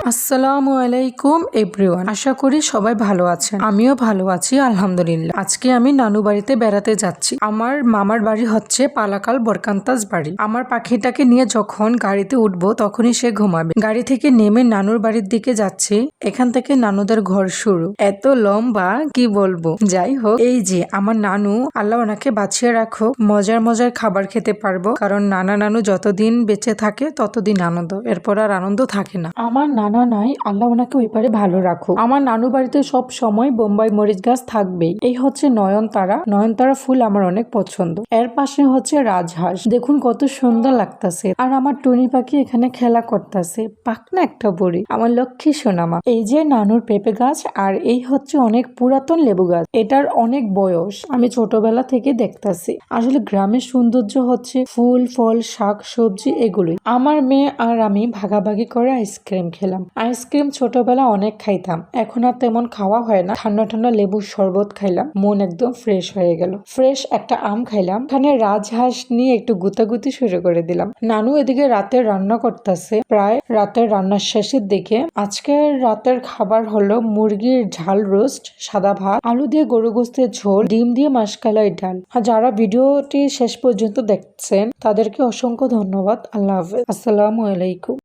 আসসালামু আলাইকুম এভরিওয়ান, আশা করি সবাই ভালো আছেন। আমিও ভালো আছি আলহামদুলিল্লাহ। আজকে আমি নানু বাড়িতে বেড়াতে যাচ্ছি। আমার মামার বাড়ি হচ্ছে পালাকাল বরকান্তাস বাড়ি। আমার পাখিটাকে নিয়ে যখন গাড়িতে উঠবো তখনই সে ঘুমাবে। গাড়ি থেকে নেমে নানুর বাড়ির দিকে যাচ্ছি। এখান থেকে নানুদের ঘর শুরু। এত লম্বা কি বলবো। যাই হোক, এই যে আমার নানু, আল্লাহ ওনাকে বাঁচিয়ে রাখো, মজার মজার খাবার খেতে পারবো, কারণ নানা নানু যতদিন বেঁচে থাকে ততদিন আনন্দ, এরপর আর আনন্দ থাকে না। আমার নানা নাই, আল্লাহ ওনাকে ওই পারে ভালো রাখো। আমার নানু বাড়িতে সব সময় বোম্বাই মরিচ গাছ থাকবেই। এই হচ্ছে নয়নতারা। নয়নতারা ফুল আমার অনেক পছন্দ। এর পাশে হচ্ছে রাজহাঁস, দেখুন কত সুন্দর লাগতাছে। আর আমার টুনি পাখি এখানে খেলা করতেছে, পাকনা একটা বড়ি, আমার লক্ষ্মী সোনামা। এই যে নানুর পেঁপে গাছ, আর এই হচ্ছে অনেক পুরাতন লেবু গাছ। এটার অনেক বয়স, আমি ছোটবেলা থেকে দেখতাছি। আসলে গ্রামের সৌন্দর্য হচ্ছে ফুল, ফল, শাক, সবজি এগুলোই। আমার মেয়ে আর আমি ভাগাভাগি করে আইসক্রিম খেলাম। আইসক্রিম ছোটবেলা অনেক খাইতাম, এখন আর তেমন খাওয়া হয় না। ঠান্ডা ঠান্ডা লেবুর শরবত খাইলাম, মন একদম ফ্রেশ হয়ে গেল। ফ্রেশ একটা আম খাইলাম। এখানে রাজহাঁস নিয়ে একটু গুতাগুতি শুরু করে দিলাম। নানু এদিকে রাতের রান্না করতেছে, প্রায় রাতের রান্নার শেষের দিকে। আজকের রাতের খাবার হলো মুরগির ঝাল রোস্ট, সাদা ভাত, আলু দিয়ে গরু গোস্তের ঝোল, ডিম দিয়ে মাসকালাই ডাল। আর যারা ভিডিওটি শেষ পর্যন্ত দেখছেন তাদেরকে অসংখ্য ধন্যবাদ। আল্লাহ হাফেজ, আসসালামু আলাইকুম।